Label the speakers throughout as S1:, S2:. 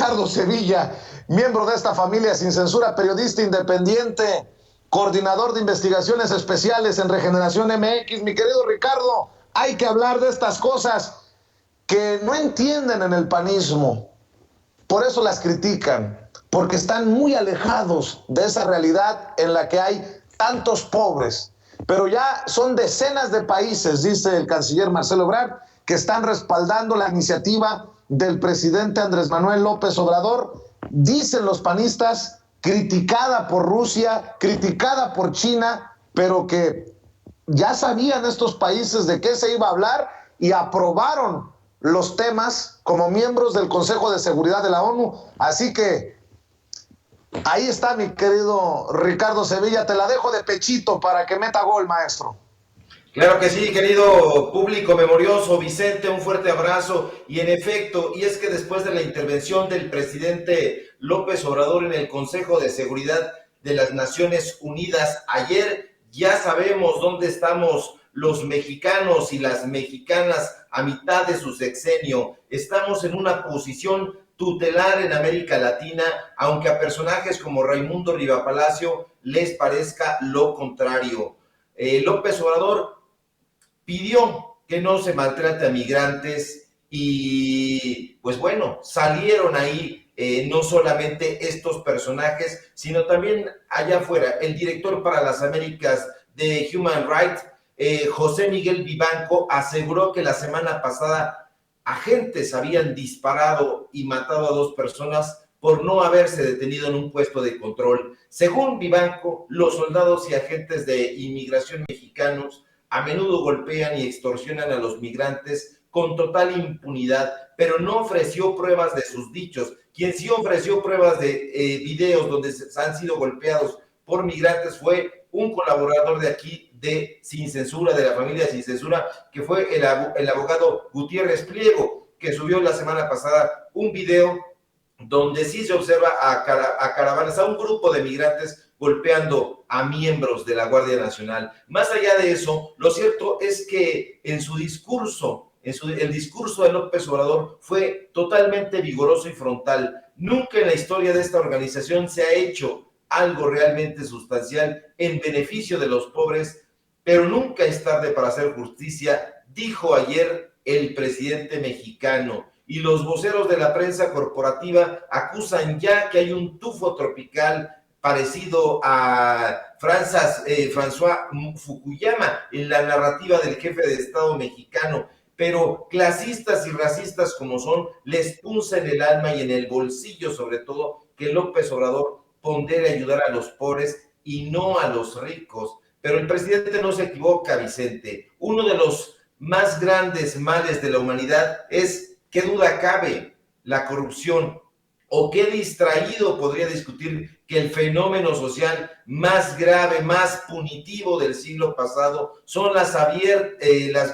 S1: Ricardo Sevilla, miembro de esta familia sin censura, periodista independiente, coordinador de investigaciones especiales en Regeneración MX. Mi querido Ricardo, hay que hablar de estas cosas que no entienden en el panismo. Por eso las critican, porque están muy alejados de esa realidad en la que hay tantos pobres. Pero ya son decenas de países, dice el canciller Marcelo Ebrard, que están respaldando la iniciativa del presidente Andrés Manuel López Obrador. Dicen los panistas, criticada por Rusia, criticada por China, pero que ya sabían estos países de qué se iba a hablar y aprobaron los temas como miembros del Consejo de Seguridad de la ONU. Así que ahí está, mi querido Ricardo Sevilla, te la dejo de pechito para que meta gol, maestro.
S2: Claro que sí, querido público memorioso, Vicente, un fuerte abrazo. Y en efecto, y es que después de la intervención del presidente López Obrador en el Consejo de Seguridad de las Naciones Unidas ayer, ya sabemos dónde estamos los mexicanos y las mexicanas a mitad de su sexenio. Estamos en una posición tutelar en América Latina, aunque a personajes como Raimundo Rivapalacio les parezca lo contrario. López Obrador pidió que no se maltrate a migrantes y pues bueno, salieron ahí no solamente estos personajes, sino también allá afuera, el director para las Américas de Human Rights, José Miguel Vivanco, aseguró que la semana pasada agentes habían disparado y matado a 2 personas por no haberse detenido en un puesto de control. Según Vivanco, los soldados y agentes de inmigración mexicanos a menudo golpean y extorsionan a los migrantes con total impunidad, pero no ofreció pruebas de sus dichos. Quien sí ofreció pruebas de videos donde han sido golpeados por migrantes fue un colaborador de aquí de Sin Censura, de la familia Sin Censura, que fue el abogado Gutiérrez Pliego, que subió la semana pasada un video donde sí se observa a caravanas, a un grupo de migrantes golpeando a miembros de la Guardia Nacional. Más allá de eso, lo cierto es que en su discurso, el discurso de López Obrador fue totalmente vigoroso y frontal. Nunca en la historia de esta organización se ha hecho algo realmente sustancial en beneficio de los pobres, pero nunca es tarde para hacer justicia, dijo ayer el presidente mexicano. Y los voceros de la prensa corporativa acusan ya que hay un tufo tropical parecido a François Fukuyama en la narrativa del jefe de Estado mexicano, pero clasistas y racistas como son, les punza en el alma y en el bolsillo sobre todo que López Obrador pondere ayudar a los pobres y no a los ricos. Pero el presidente no se equivoca, Vicente. Uno de los más grandes males de la humanidad es, ¿qué duda cabe?, la corrupción. ¿O qué distraído podría discutir que el fenómeno social más grave, más punitivo del siglo pasado son las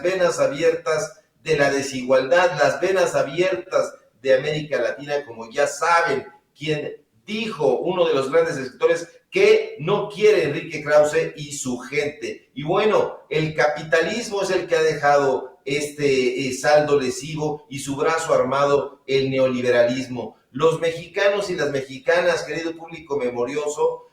S2: venas abiertas de la desigualdad, las venas abiertas de América Latina, como ya saben, quien dijo uno de los grandes escritores que no quiere Enrique Krause y su gente. Y bueno, el capitalismo es el que ha dejado este saldo lesivo y su brazo armado, el neoliberalismo. Los mexicanos y las mexicanas, querido público memorioso,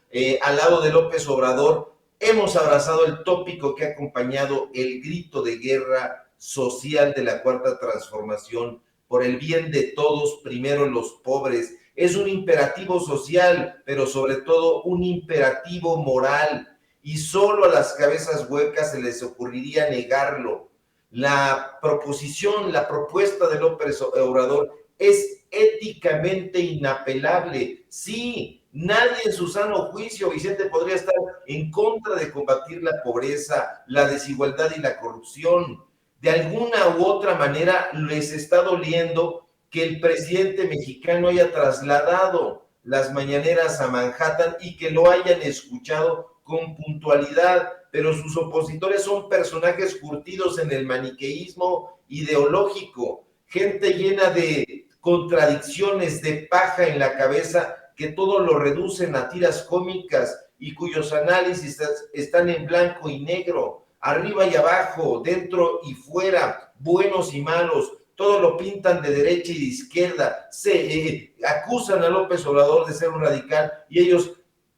S2: al lado de López Obrador, hemos abrazado el tópico que ha acompañado el grito de guerra social de la Cuarta Transformación, por el bien de todos, primero los pobres. Es un imperativo social, pero sobre todo un imperativo moral, y solo a las cabezas huecas se les ocurriría negarlo. La propuesta de López Obrador es éticamente inapelable. Sí, nadie en su sano juicio, Vicente, podría estar en contra de combatir la pobreza, la desigualdad y la corrupción. De alguna u otra manera les está doliendo que el presidente mexicano haya trasladado las mañaneras a Manhattan y que lo hayan escuchado con puntualidad, pero sus opositores son personajes curtidos en el maniqueísmo ideológico, gente llena de contradicciones, de paja en la cabeza, que todo lo reducen a tiras cómicas y cuyos análisis están en blanco y negro, arriba y abajo, dentro y fuera, buenos y malos, todo lo pintan de derecha y de izquierda, acusan a López Obrador de ser un radical y ellos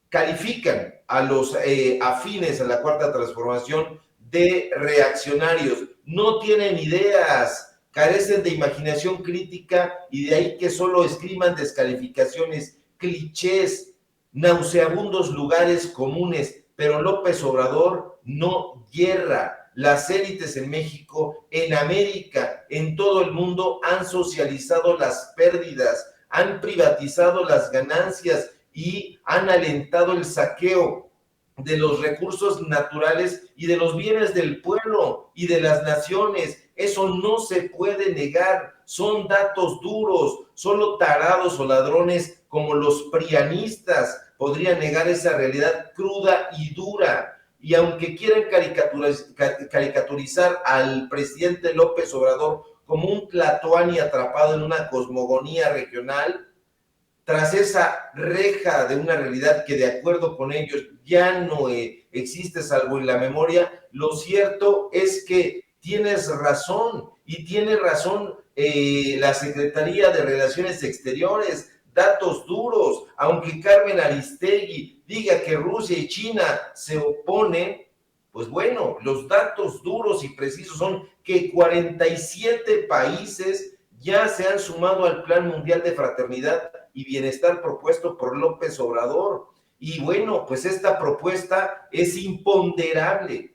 S2: califican a los afines a la Cuarta Transformación de reaccionarios. No tienen ideas, carecen de imaginación crítica y de ahí que solo escriban descalificaciones, clichés, nauseabundos lugares comunes, pero López Obrador no hierra. Las élites en México, en América, en todo el mundo han socializado las pérdidas, han privatizado las ganancias y han alentado el saqueo de los recursos naturales y de los bienes del pueblo y de las naciones. Eso no se puede negar, son datos duros. Solo tarados o ladrones como los prianistas podrían negar esa realidad cruda y dura. Y aunque quieran caricaturizar al presidente López Obrador como un tlatoani atrapado en una cosmogonía regional, tras esa reja de una realidad que de acuerdo con ellos ya no existe salvo en la memoria, lo cierto es que tienes razón y tiene razón la Secretaría de Relaciones Exteriores, datos duros, aunque Carmen Aristegui diga que Rusia y China se oponen, pues bueno, los datos duros y precisos son que 47 países ya se han sumado al Plan Mundial de Fraternidad y Bienestar propuesto por López Obrador. Y bueno, pues esta propuesta es imponderable.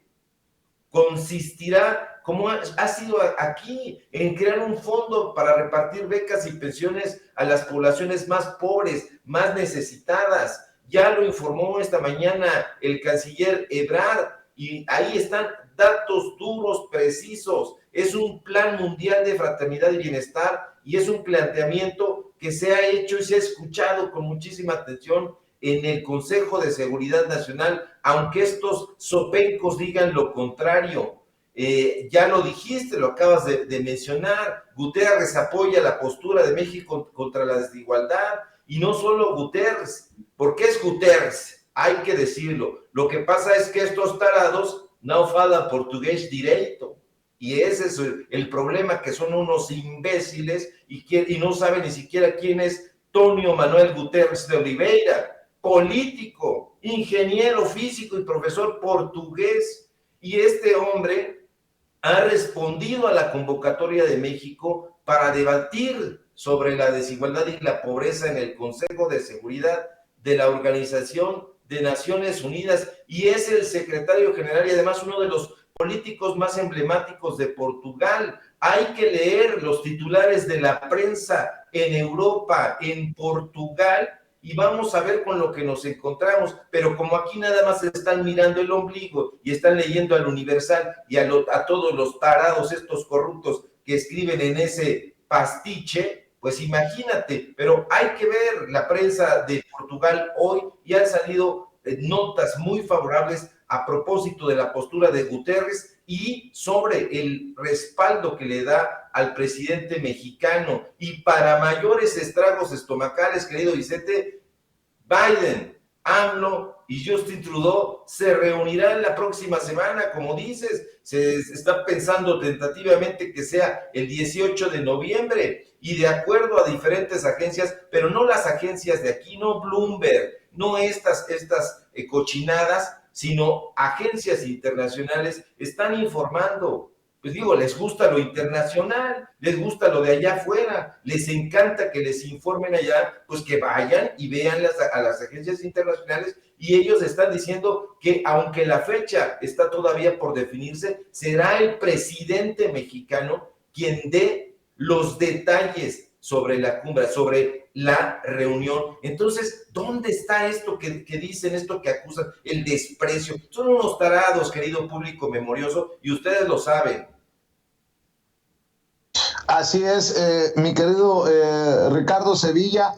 S2: Consistirá, como ha sido aquí, en crear un fondo para repartir becas y pensiones a las poblaciones más pobres, más necesitadas. Ya lo informó esta mañana el canciller Ebrard, y ahí están datos duros, precisos. Es un plan mundial de fraternidad y bienestar, y es un planteamiento que se ha hecho y se ha escuchado con muchísima atención en el Consejo de Seguridad Nacional, aunque estos zopencos digan lo contrario. Ya lo dijiste, lo acabas de mencionar, Guterres apoya la postura de México contra la desigualdad, y no solo Guterres, porque es Guterres, hay que decirlo. Lo que pasa es que estos tarados no falan portugués direito, y ese es el problema, que son unos imbéciles y no saben ni siquiera quién es Tonio Manuel Guterres de Oliveira, político, ingeniero físico y profesor portugués. Y este hombre ha respondido a la convocatoria de México para debatir sobre la desigualdad y la pobreza en el Consejo de Seguridad de la Organización de Naciones Unidas, y es el secretario general y además uno de los políticos más emblemáticos de Portugal. Hay que leer los titulares de la prensa en Europa, en Portugal, y vamos a ver con lo que nos encontramos. Pero como aquí nada más están mirando el ombligo y están leyendo al Universal y a todos los tarados, estos corruptos que escriben en ese pastiche, pues imagínate. Pero hay que ver la prensa de Portugal hoy, y han salido notas muy favorables a propósito de la postura de Guterres y sobre el respaldo que le da al presidente mexicano. Y para mayores estragos estomacales, querido Vicente, Biden, AMLO y Justin Trudeau se reunirán la próxima semana, como dices. Se está pensando tentativamente que sea el 18 de noviembre, y de acuerdo a diferentes agencias, pero no las agencias de aquí, no Bloomberg, no estas cochinadas, sino agencias internacionales están informando. Pues digo, les gusta lo internacional, les gusta lo de allá afuera, les encanta que les informen allá, pues que vayan y vean a las agencias internacionales, y ellos están diciendo que aunque la fecha está todavía por definirse, será el presidente mexicano quien dé los detalles sobre la cumbre, sobre la reunión. Entonces, ¿dónde está esto que dicen, esto que acusan, el desprecio? Son unos tarados, querido público memorioso, y ustedes lo saben.
S1: Así es, mi querido Ricardo Sevilla.